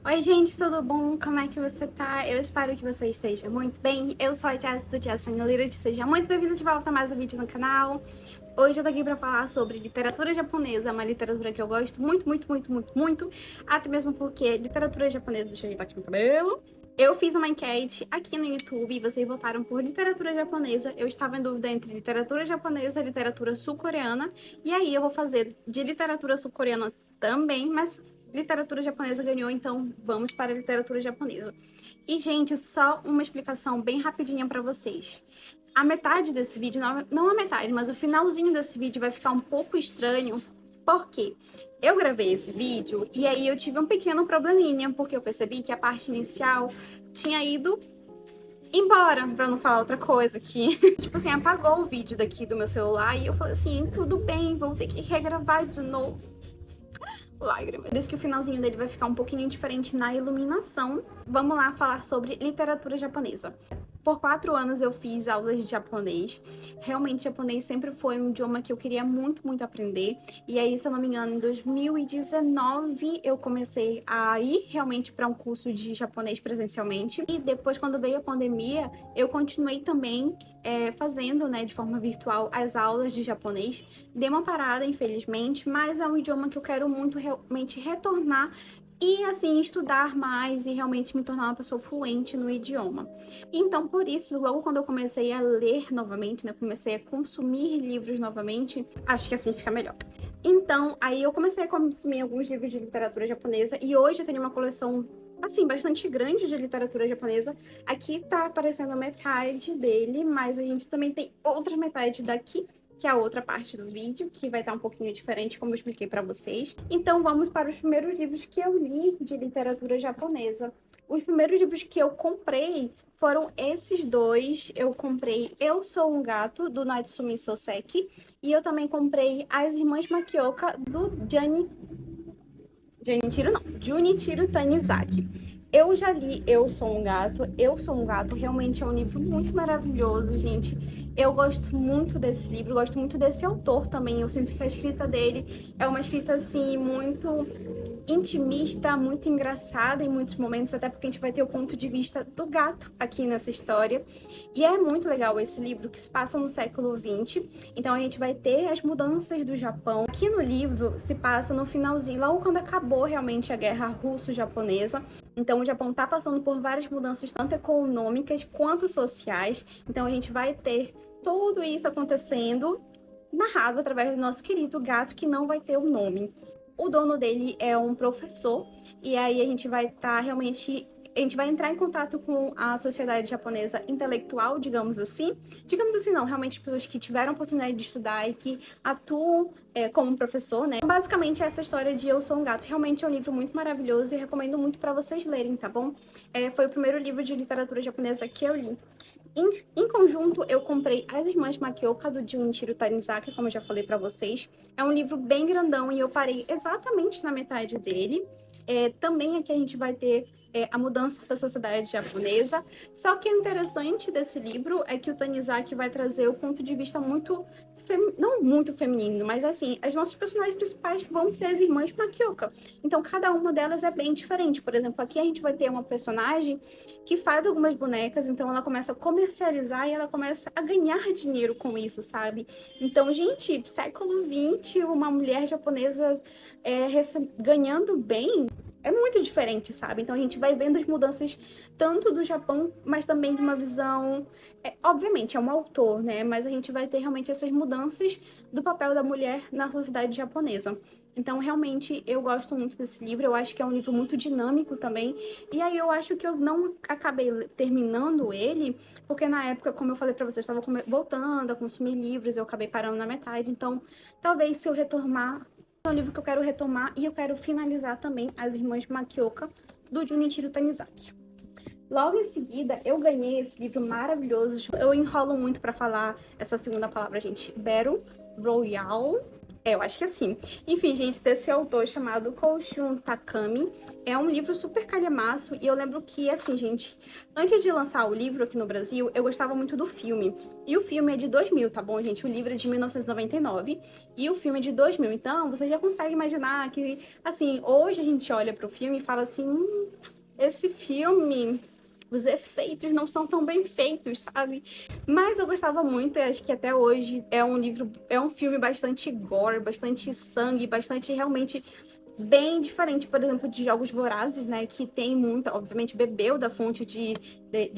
Oi, gente, tudo bom? Como é que você tá? Eu espero que você esteja muito bem. Eu sou a Jess do Jess Literate. Seja muito bem-vindo de volta a mais um vídeo no canal. Hoje eu tô aqui pra falar sobre literatura japonesa, uma literatura que eu gosto muito, muito, muito, muito, muito. Até mesmo porque literatura japonesa... Deixa eu ajeitar aqui meu cabelo. Eu fiz uma enquete aqui no YouTube e vocês votaram por literatura japonesa. Eu estava em dúvida entre literatura japonesa e literatura sul-coreana. E aí eu vou fazer de literatura sul-coreana também, mas literatura japonesa ganhou, então vamos para a literatura japonesa. E, gente, só uma explicação bem rapidinha para vocês. A metade desse vídeo, não a metade, mas o finalzinho desse vídeo vai ficar um pouco estranho, porque eu gravei esse vídeo e aí eu tive um pequeno probleminha, porque eu percebi que a parte inicial tinha ido embora, pra não falar outra coisa, que, tipo assim, apagou o vídeo daqui do meu celular e eu falei assim, tudo bem, vou ter que regravar de novo. Lágrima. Por isso que o finalzinho dele vai ficar um pouquinho diferente na iluminação. Vamos lá falar sobre literatura japonesa. Por 4 anos eu fiz aulas de japonês. Realmente, japonês sempre foi um idioma que eu queria muito, muito aprender. E aí, se eu não me engano, em 2019 eu comecei a ir realmente para um curso de japonês presencialmente. E depois, quando veio a pandemia, eu continuei também fazendo, né, de forma virtual as aulas de japonês. Dei uma parada, infelizmente, mas é um idioma que eu quero muito realmente retornar e, assim, estudar mais e realmente me tornar uma pessoa fluente no idioma. Então, por isso, logo quando eu comecei a ler novamente, né, comecei a consumir livros novamente, acho que assim fica melhor. Então, aí eu comecei a consumir alguns livros de literatura japonesa e hoje eu tenho uma coleção, assim, bastante grande de literatura japonesa. Aqui tá aparecendo a metade dele, mas a gente também tem outra metade daqui, que é a outra parte do vídeo, que vai estar um pouquinho diferente, como eu expliquei para vocês. Então, vamos para os primeiros livros que eu li de literatura japonesa. Os primeiros livros que eu comprei foram esses dois. Eu comprei Eu Sou um Gato, do Natsumi Soseki, e eu também comprei As Irmãs Makioka, do Junichiro Tanizaki. Eu já li Eu Sou um Gato. Eu Sou um Gato realmente é um livro muito maravilhoso, gente. Eu gosto muito desse livro, gosto muito desse autor também. Eu sinto que a escrita dele é uma escrita, assim, muito intimista, muito engraçada em muitos momentos, até porque a gente vai ter o ponto de vista do gato aqui nessa história. E é muito legal esse livro, que se passa no século XX, então a gente vai ter as mudanças do Japão. Aqui no livro se passa no finalzinho, logo quando acabou realmente a guerra russo-japonesa. Então o Japão está passando por várias mudanças, tanto econômicas quanto sociais. Então a gente vai ter tudo isso acontecendo, narrado através do nosso querido gato, que não vai ter o nome. O dono dele é um professor, e aí a gente vai estar realmente... A gente vai entrar em contato com a sociedade japonesa intelectual, digamos assim. Digamos assim, não, realmente pessoas que tiveram a oportunidade de estudar e que atuam como professor, né? Basicamente, essa história de Eu Sou um Gato realmente é um livro muito maravilhoso e recomendo muito para vocês lerem, tá bom? Foi o primeiro livro de literatura japonesa que eu li. Em conjunto, eu comprei As Irmãs Makioka, do Junichiro Tanizaki, como eu já falei pra vocês. É um livro bem grandão e eu parei exatamente na metade dele. Também aqui a gente vai ter a mudança da sociedade japonesa. Só que o interessante desse livro é que o Tanizaki vai trazer o ponto de vista muito... não muito feminino, mas assim, as nossas personagens principais vão ser as irmãs Makioka. Então, cada uma delas é bem diferente. Por exemplo, aqui a gente vai ter uma personagem que faz algumas bonecas, então ela começa a comercializar e ela começa a ganhar dinheiro com isso, sabe? Então, gente, século XX, uma mulher japonesa ganhando bem é muito diferente, sabe? Então a gente vai vendo as mudanças tanto do Japão, mas também de uma visão... obviamente, é um autor, né? Mas a gente vai ter realmente essas mudanças do papel da mulher na sociedade japonesa. Então, realmente, eu gosto muito desse livro. Eu acho que é um livro muito dinâmico também. E aí, eu acho que eu não acabei terminando ele, porque na época, como eu falei pra vocês, eu estava voltando a consumir livros, eu acabei parando na metade. Então, talvez se eu retomar... É um livro que eu quero retomar e eu quero finalizar também As Irmãs Makioka, do Junichiro Tanizaki. Logo em seguida, eu ganhei esse livro maravilhoso. Eu enrolo muito pra falar essa segunda palavra, gente. Battle Royale. É, eu acho que assim. Enfim, gente, desse autor chamado Koushun Takami. É um livro super calhamaço. E eu lembro que, assim, gente, antes de lançar o livro aqui no Brasil, eu gostava muito do filme. E o filme é de 2000, tá bom, gente? O livro é de 1999 e o filme é de 2000. Então, você já consegue imaginar que, assim, hoje a gente olha pro filme e fala assim: esse filme, os efeitos não são tão bem feitos, sabe? Mas eu gostava muito e acho que até hoje é um livro, é um filme bastante gore, bastante sangue, bastante realmente bem diferente, por exemplo, de Jogos Vorazes, né? Que tem muita, obviamente, bebeu da fonte de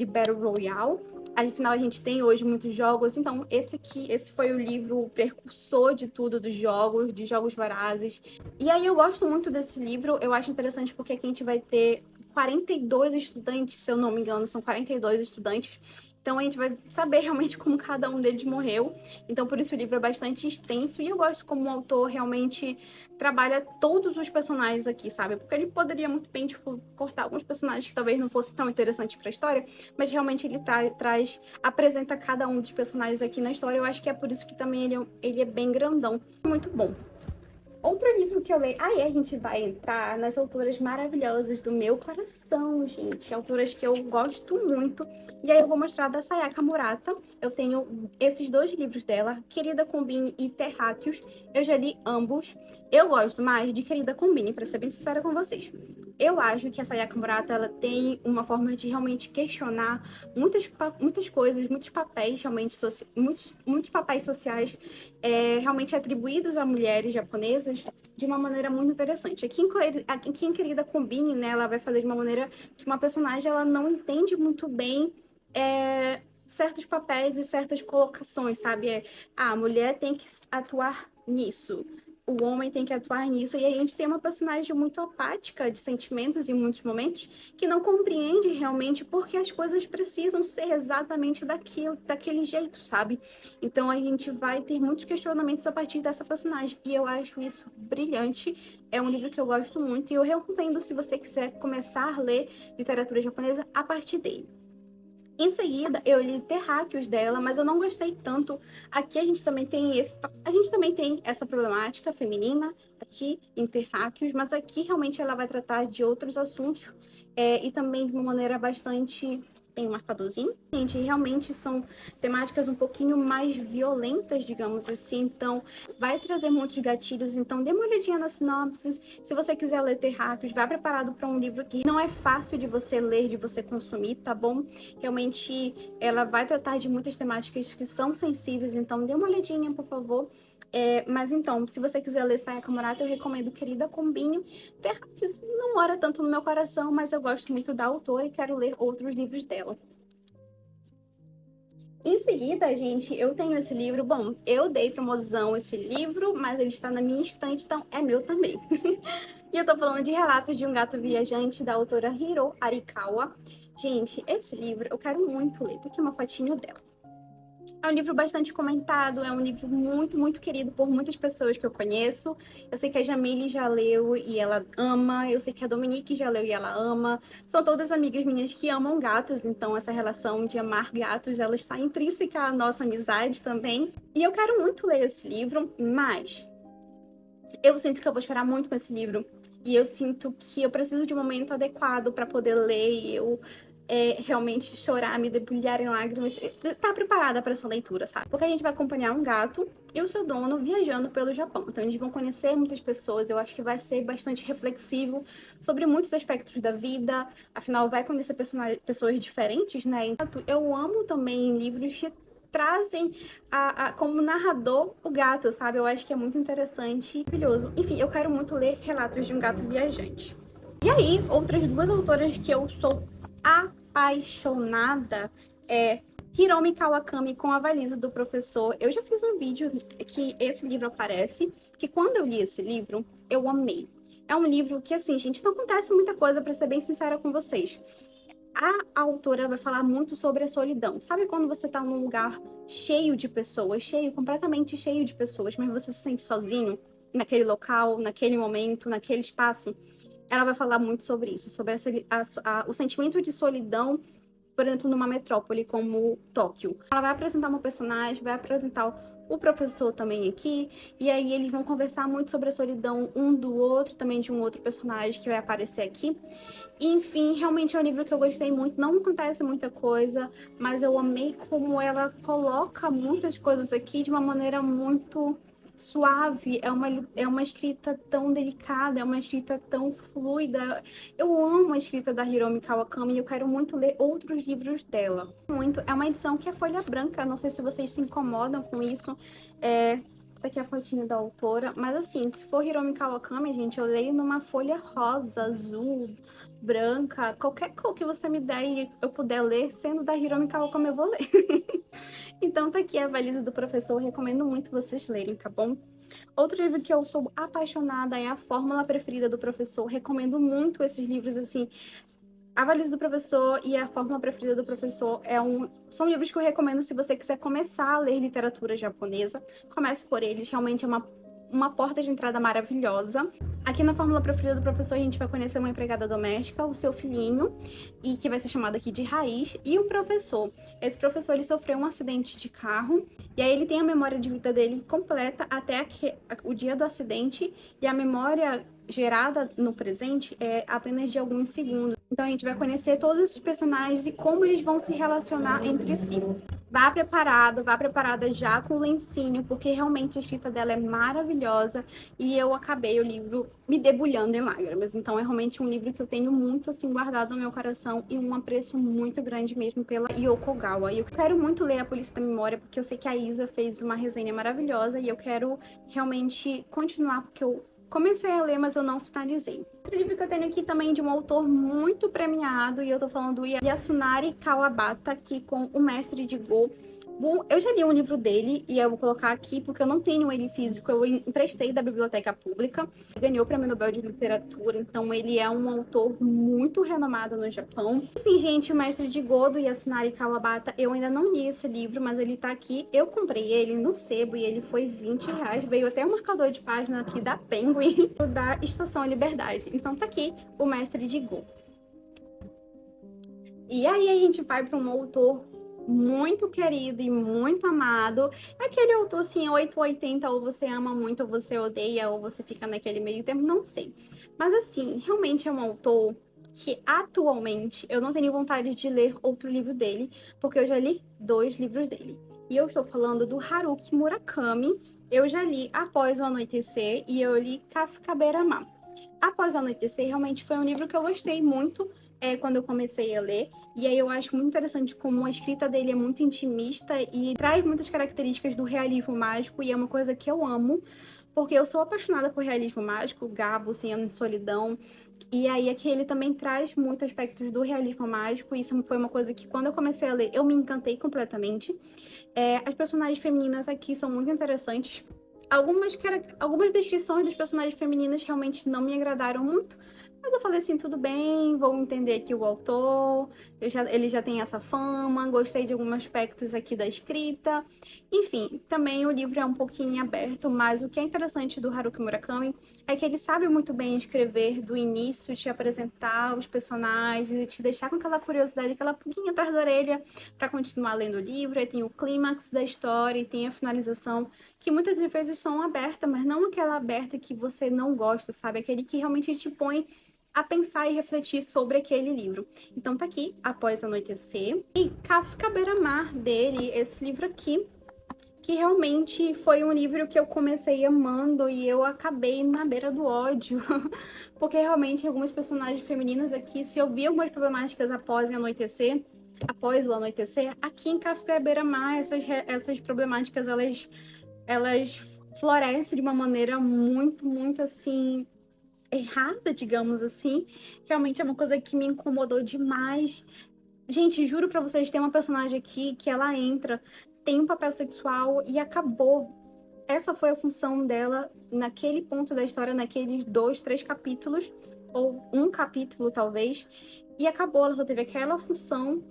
Battle Royale. Afinal, a gente tem hoje muitos jogos. Então, esse foi o livro precursor de tudo dos jogos, de Jogos Vorazes. E aí eu gosto muito desse livro. Eu acho interessante porque aqui a gente vai ter 42 estudantes, se eu não me engano, são 42 estudantes. Então a gente vai saber realmente como cada um deles morreu. Então por isso o livro é bastante extenso e eu gosto como o autor realmente trabalha todos os personagens aqui, sabe? Porque ele poderia muito bem tipo, cortar alguns personagens que talvez não fossem tão interessantes para a história, mas realmente ele apresenta cada um dos personagens aqui na história. Eu acho que é por isso que também ele é bem grandão. Muito bom. Outro livro que eu leio. Aí a gente vai entrar nas autoras maravilhosas do meu coração, gente. Autoras que eu gosto muito. E aí eu vou mostrar da Sayaka Murata. Eu tenho esses dois livros dela, Querida Combine e Terráqueos. Eu já li ambos. Eu gosto mais de Querida Combine, pra ser bem sincera com vocês. Eu acho que a Sayaka Murata, ela tem uma forma de realmente questionar muitas coisas, muitos papéis realmente muitos papéis sociais realmente atribuídos a mulheres japonesas de uma maneira muito interessante. Aqui em Querida Combine, né, ela vai fazer de uma maneira que uma personagem ela não entende muito bem certos papéis e certas colocações, sabe? A mulher tem que atuar nisso, o homem tem que atuar nisso, e aí a gente tem uma personagem muito apática de sentimentos em muitos momentos, que não compreende realmente porque as coisas precisam ser exatamente daquele jeito, sabe? Então a gente vai ter muitos questionamentos a partir dessa personagem, e eu acho isso brilhante. É um livro que eu gosto muito, e eu recomendo se você quiser começar a ler literatura japonesa a partir dele. Em seguida, eu li Terráqueos dela, mas eu não gostei tanto. Aqui a gente também tem essa problemática feminina aqui em Terráqueos, mas aqui realmente ela vai tratar de outros assuntos e também de uma maneira bastante. Tem um marcadorzinho. Gente, realmente são temáticas um pouquinho mais violentas, digamos assim. Então, vai trazer muitos gatilhos. Então, dê uma olhadinha na sinopse. Se você quiser ler Terráqueos, vá preparado para um livro que não é fácil de você ler, de você consumir, tá bom? Realmente, ela vai tratar de muitas temáticas que são sensíveis. Então, dê uma olhadinha, por favor. Mas então, se você quiser ler Sayaka Murata, eu recomendo Querida Combine. Terráqueos não mora tanto no meu coração, mas eu gosto muito da autora e quero ler outros livros dela. Em seguida, gente, eu tenho esse livro. Bom, eu dei promoção esse livro, mas ele está na minha estante, então é meu também. E eu tô falando de Relatos de um Gato Viajante, da autora Hiro Arikawa. Gente, esse livro eu quero muito ler. Tô aqui uma fotinho dela. É um livro bastante comentado, é um livro muito, muito querido por muitas pessoas que eu conheço. Eu sei que a Jamile já leu e ela ama, eu sei que a Dominique já leu e ela ama. São todas amigas minhas que amam gatos, então essa relação de amar gatos, ela está intrínseca à nossa amizade também. E eu quero muito ler esse livro, mas eu sinto que eu vou chorar muito com esse livro. E eu sinto que eu preciso de um momento adequado para poder ler e eu realmente chorar, me debulhar em lágrimas. Tá preparada para essa leitura, sabe? Porque a gente vai acompanhar um gato e o seu dono viajando pelo Japão. Então eles vão conhecer muitas pessoas. Eu acho que vai ser bastante reflexivo sobre muitos aspectos da vida. Afinal, vai conhecer pessoas diferentes, né? Então, eu amo também livros que trazem como narrador o gato, sabe? Eu acho que é muito interessante e maravilhoso. Enfim, eu quero muito ler Relatos de um Gato Viajante. E aí, outras duas autoras que eu sou apaixonada é Hiromi Kawakami com A Valisa do Professor. Eu já fiz um vídeo que esse livro aparece, que quando eu li esse livro, eu amei. É um livro que, assim, gente, não acontece muita coisa, pra ser bem sincera com vocês. A autora vai falar muito sobre a solidão. Sabe quando você tá num lugar cheio de pessoas, completamente cheio de pessoas, mas você se sente sozinho naquele local, naquele momento, naquele espaço? Ela vai falar muito sobre isso, sobre o sentimento de solidão, por exemplo, numa metrópole como Tóquio. Ela vai apresentar uma personagem, vai apresentar o professor também aqui, e aí eles vão conversar muito sobre a solidão um do outro, também de um outro personagem que vai aparecer aqui. Enfim, realmente é um livro que eu gostei muito. Não acontece muita coisa, mas eu amei como ela coloca muitas coisas aqui de uma maneira muito suave. É uma escrita tão delicada, é uma escrita tão fluida. Eu amo a escrita da Hiromi Kawakami e eu quero muito ler outros livros dela. Muito. É uma edição que é folha branca, não sei se vocês se incomodam com isso. Tá aqui a fotinho da autora, mas assim, se for Hiromi Kawakami, gente, eu leio numa folha rosa, azul, branca, qualquer cor que você me der e eu puder ler, sendo da Hiromi Kawakami, eu vou ler. Então tá aqui a valisa do professor, recomendo muito vocês lerem, tá bom? Outro livro que eu sou apaixonada é A Fórmula Preferida do Professor, recomendo muito esses livros, assim. A Valisa do Professor e A Fórmula Preferida do Professor são livros que eu recomendo se você quiser começar a ler literatura japonesa. Comece por eles, realmente é uma porta de entrada maravilhosa. Aqui na Fórmula Preferida do Professor a gente vai conhecer uma empregada doméstica, o seu filhinho, e que vai ser chamado aqui de Raiz, e um professor. Esse professor ele sofreu um acidente de carro, e aí ele tem a memória de vida dele completa até o dia do acidente, e a memória gerada no presente é apenas de alguns segundos. Então a gente vai conhecer todos esses personagens e como eles vão se relacionar entre si. Vá preparado, vá preparada já com o lencinho, porque realmente a escrita dela é maravilhosa e eu acabei o livro me debulhando em lágrimas. Então é realmente um livro que eu tenho muito assim guardado no meu coração e um apreço muito grande mesmo pela Yoko Ogawa. E eu quero muito ler A Polícia da Memória, porque eu sei que a Isa fez uma resenha maravilhosa e eu quero realmente continuar, porque eu comecei a ler, mas eu não finalizei. Outro livro que eu tenho aqui também de um autor muito premiado, e eu tô falando do Yasunari Kawabata, aqui com O Mestre de Go. Bom, eu já li um livro dele e eu vou colocar aqui porque eu não tenho ele físico, eu emprestei da biblioteca pública. Ganhou o Prêmio Nobel de Literatura, então ele é um autor muito renomado no Japão. Enfim, gente, O Mestre de Go, do Yasunari Kawabata, eu ainda não li esse livro, mas ele tá aqui. Eu comprei ele no sebo e ele foi R$ 20. Veio até o marcador de página aqui da Penguin, da Estação Liberdade. Então tá aqui, O Mestre de Go. E aí a gente vai para um autor muito querido e muito amado. Aquele autor assim, 880, ou você ama muito, ou você odeia, ou você fica naquele meio termo, não sei. Mas assim, realmente é um autor que atualmente eu não tenho vontade de ler outro livro dele, porque eu já li 2 livros dele. E eu estou falando do Haruki Murakami. Eu já li Após o Anoitecer e eu li Kafka Beira-Mar. Após o Anoitecer realmente foi um livro que eu gostei muito quando eu comecei a ler. E aí eu acho muito interessante como a escrita dele é muito intimista e traz muitas características do realismo mágico, e é uma coisa que eu amo, porque eu sou apaixonada por realismo mágico, Gabo, 100 Anos de Solidão, e aí aqui ele também traz muitos aspectos do realismo mágico, e isso foi uma coisa que quando eu comecei a ler eu me encantei completamente. As personagens femininas aqui são muito interessantes. Algumas descrições das personagens femininas realmente não me agradaram muito, mas eu falei assim, tudo bem, vou entender aqui o autor, ele já tem essa fama, gostei de alguns aspectos aqui da escrita. Enfim, também o livro é um pouquinho aberto, mas o que é interessante do Haruki Murakami é que ele sabe muito bem escrever do início, te apresentar os personagens e te deixar com aquela curiosidade, aquela pulguinha atrás da orelha para continuar lendo o livro. Aí tem o clímax da história e tem a finalização, que muitas vezes são abertas, mas não aquela aberta que você não gosta, sabe? Aquele que realmente te põe a pensar e refletir sobre aquele livro. Então tá aqui, Após o Anoitecer. E Kafka Beira-Mar dele, esse livro aqui, que realmente foi um livro que eu comecei amando e eu acabei na beira do ódio. Porque realmente algumas personagens femininas aqui, se eu vi algumas problemáticas após o anoitecer, aqui em Kafka Beira-Mar, essas problemáticas, elas florescem de uma maneira muito, muito assim errada, digamos assim. Realmente é uma coisa que me incomodou demais. Gente, juro pra vocês, tem uma personagem aqui que ela entra, tem um papel sexual e acabou. Essa foi a função dela naquele ponto da história, naqueles 2, 3 capítulos, ou um capítulo talvez, e acabou. Ela só teve aquela função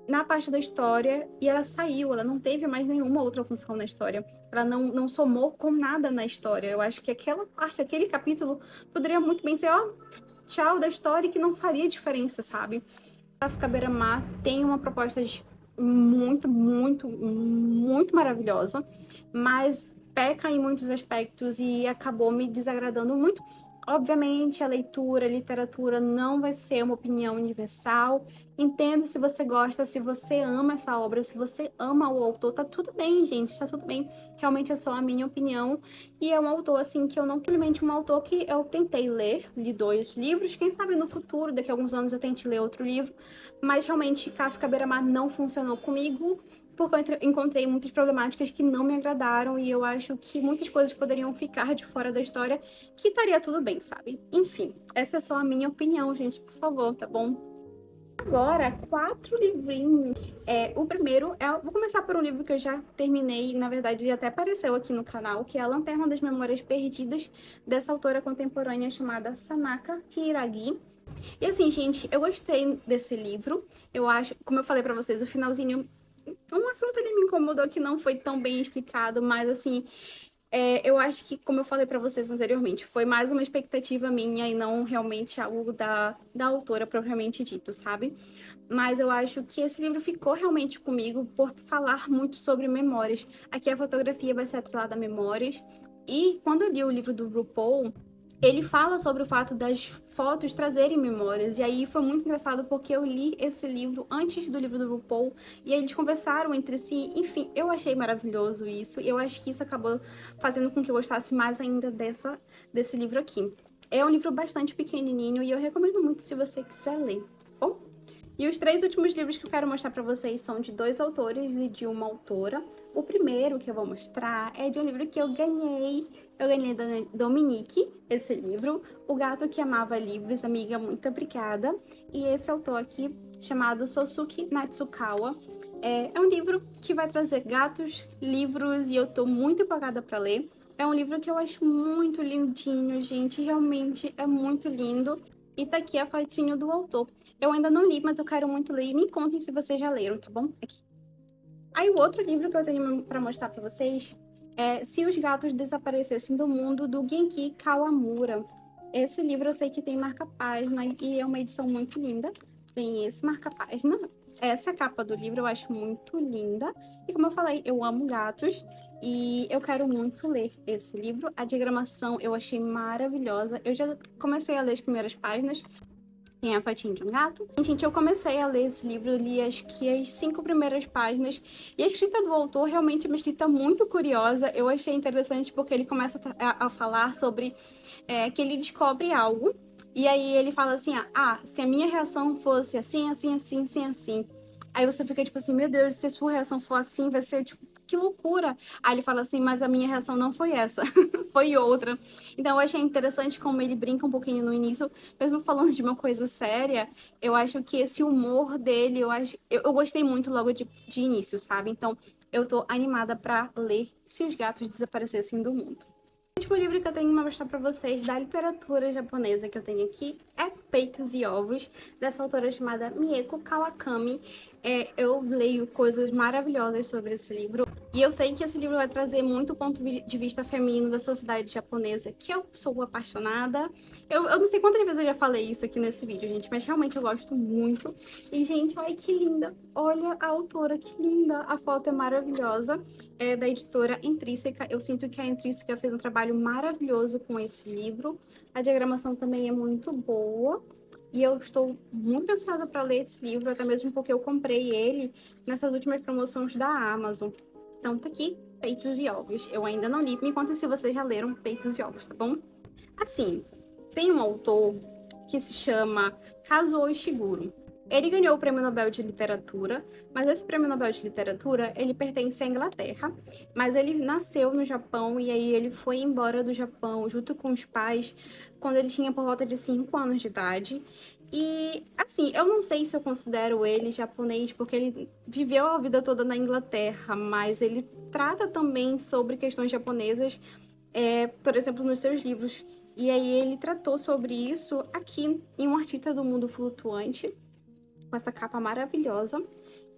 na parte da história e ela saiu, ela não teve mais nenhuma outra função na história. Ela não somou com nada na história. Eu acho que aquela parte, aquele capítulo, poderia muito bem ser, ó, tchau da história, que não faria diferença, sabe? Kafka Beira-Mar tem uma proposta muito, muito, muito maravilhosa, mas peca em muitos aspectos e acabou me desagradando muito. Obviamente, a leitura, a literatura não vai ser uma opinião universal. Entendo se você gosta, se você ama essa obra, se você ama o autor, tá tudo bem, gente, tá tudo bem. Realmente é só a minha opinião. E é um autor, assim, que eu não... Simplesmente um autor que eu tentei ler, li 2 livros. Quem sabe no futuro, daqui a alguns anos, eu tente ler outro livro. Mas realmente, Kafka Beira-Mar não funcionou comigo, porque eu encontrei muitas problemáticas que não me agradaram e eu acho que muitas coisas poderiam ficar de fora da história, que estaria tudo bem, sabe? Enfim, essa é só a minha opinião, gente, por favor, tá bom? Agora, 4 livrinhos. O primeiro vou começar por um livro que eu já terminei, na verdade já até apareceu aqui no canal, que é A Lanterna das Memórias Perdidas, dessa autora contemporânea chamada Sanaka Hiragi. E assim, gente, eu gostei desse livro. Eu acho, como eu falei pra vocês, o finalzinho, um assunto ele me incomodou que não foi tão bem explicado, mas assim, eu acho que, como eu falei pra vocês anteriormente, foi mais uma expectativa minha e não realmente algo da autora propriamente dito, sabe? Mas eu acho que esse livro ficou realmente comigo por falar muito sobre memórias. Aqui a fotografia vai ser atrelada a memórias. E quando eu li o livro do RuPaul, ele fala sobre o fato das fotos trazerem memórias. E aí foi muito engraçado porque eu li esse livro antes do livro do RuPaul. E aí eles conversaram entre si. Enfim, eu achei maravilhoso isso. E eu acho que isso acabou fazendo com que eu gostasse mais ainda desse livro aqui. É um livro bastante pequenininho e eu recomendo muito se você quiser ler, tá bom? E os 3 últimos livros que eu quero mostrar pra vocês são de 2 autores e de uma autora. O primeiro que eu vou mostrar é de um livro que eu ganhei. Eu ganhei da Dominique, esse livro, O Gato que Amava Livros. Amiga, muito obrigada. E esse autor aqui, chamado Sosuke Natsukawa, é um livro que vai trazer gatos, livros, e eu tô muito empolgada pra ler. É um livro que eu acho muito lindinho, gente. Realmente é muito lindo. E tá aqui a fotinho do autor. Eu ainda não li, mas eu quero muito ler. E me contem se vocês já leram, tá bom? Aqui. Aí o outro livro que eu tenho pra mostrar pra vocês é Se os Gatos Desaparecessem do Mundo, do Genki Kawamura. Esse livro eu sei que tem marca-página e é uma edição muito linda. Tem esse marca-página. Essa é a capa do livro, eu acho muito linda. E como eu falei, eu amo gatos e eu quero muito ler esse livro. A diagramação eu achei maravilhosa. Eu já comecei a ler as primeiras páginas. Tem a fotinha de um gato. E, gente, eu comecei a ler esse livro, li acho que as 5 primeiras páginas. E a escrita do autor realmente é uma escrita muito curiosa. Eu achei interessante porque ele começa a falar sobre que ele descobre algo. E aí ele fala assim, se a minha reação fosse assim, assim, assim, assim, assim. Aí você fica tipo assim, meu Deus, se a sua reação for assim, vai ser tipo, que loucura. Aí ele fala assim, mas a minha reação não foi essa, foi outra. Então eu achei interessante como ele brinca um pouquinho no início, mesmo falando de uma coisa séria, eu acho que esse humor dele, eu gostei muito logo de início, sabe? Então eu tô animada pra ler Se os Gatos Desaparecessem do Mundo. O último livro que eu tenho para mostrar para vocês da literatura japonesa que eu tenho aqui é Peitos e Ovos, dessa autora chamada Mieko Kawakami. Eu leio coisas maravilhosas sobre esse livro. E eu sei que esse livro vai trazer muito ponto de vista feminino da sociedade japonesa, que eu sou apaixonada. Eu não sei quantas vezes eu já falei isso aqui nesse vídeo, gente, mas realmente eu gosto muito. E, gente, olha que linda. Olha a autora, que linda. A foto é maravilhosa. É da editora Intrínseca. Eu sinto que a Intrínseca fez um trabalho maravilhoso com esse livro. A diagramação também é muito boa. E eu estou muito ansiosa para ler esse livro, até mesmo porque eu comprei ele nessas últimas promoções da Amazon. Então tá aqui, Peitos e Ovos. Eu ainda não li. Me contem se vocês já leram Peitos e Ovos, tá bom? Assim, tem um autor que se chama Kazuo Ishiguro. Ele ganhou o Prêmio Nobel de Literatura, mas esse Prêmio Nobel de Literatura, ele pertence à Inglaterra, mas ele nasceu no Japão e aí ele foi embora do Japão junto com os pais quando ele tinha por volta de 5 anos de idade. E, assim, eu não sei se eu considero ele japonês, porque ele viveu a vida toda na Inglaterra, mas ele trata também sobre questões japonesas, por exemplo, nos seus livros. E aí ele tratou sobre isso aqui em Um Artista do Mundo Flutuante, com essa capa maravilhosa.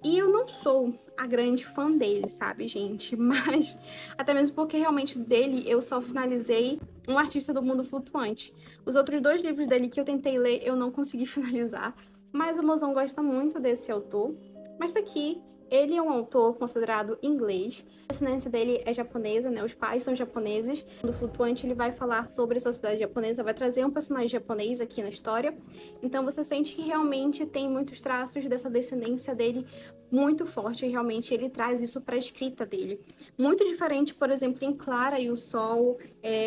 E eu não sou a grande fã dele, sabe, gente? Mas, até mesmo porque realmente dele eu só finalizei Um Artista do Mundo Flutuante. Os outros 2 livros dele que eu tentei ler, eu não consegui finalizar. Mas o mozão gosta muito desse autor. Mas tá aqui Ele é um autor considerado inglês. A descendência dele é japonesa, né? Os pais são japoneses. No Flutuante, ele vai falar sobre a sociedade japonesa, vai trazer um personagem japonês aqui na história. Então você sente que realmente tem muitos traços dessa descendência dele muito forte. E realmente ele traz isso para a escrita dele. Muito diferente, por exemplo, em Clara e o Sol,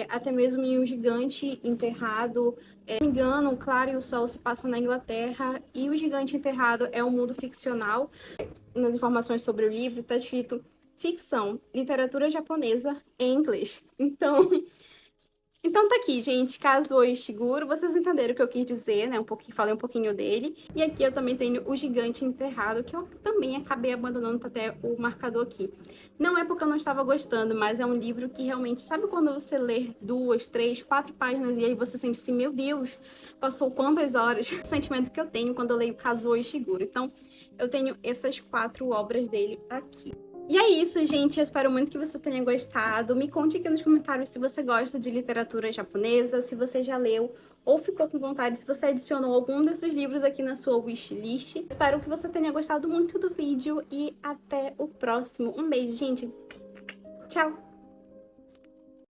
até mesmo em O Gigante Enterrado. Se não me engano, Clara e o Sol se passam na Inglaterra e O Gigante Enterrado é um mundo ficcional. Nas informações sobre o livro está escrito ficção, literatura japonesa em inglês. Então tá aqui, gente, Kazuo Ishiguro, vocês entenderam o que eu quis dizer, né? Falei um pouquinho dele. E aqui eu também tenho O Gigante Enterrado, que eu também acabei abandonando, tá até o marcador aqui. Não é porque eu não estava gostando, mas é um livro que realmente, sabe quando você lê 2, 3, 4 páginas e aí você sente assim, meu Deus, passou quantas horas? O sentimento que eu tenho quando eu leio Kazuo Ishiguro. Então, eu tenho essas 4 obras dele aqui. E é isso, gente. Eu espero muito que você tenha gostado. Me conte aqui nos comentários se você gosta de literatura japonesa, se você já leu ou ficou com vontade, se você adicionou algum desses livros aqui na sua wishlist. Espero que você tenha gostado muito do vídeo e até o próximo. Um beijo, gente. Tchau!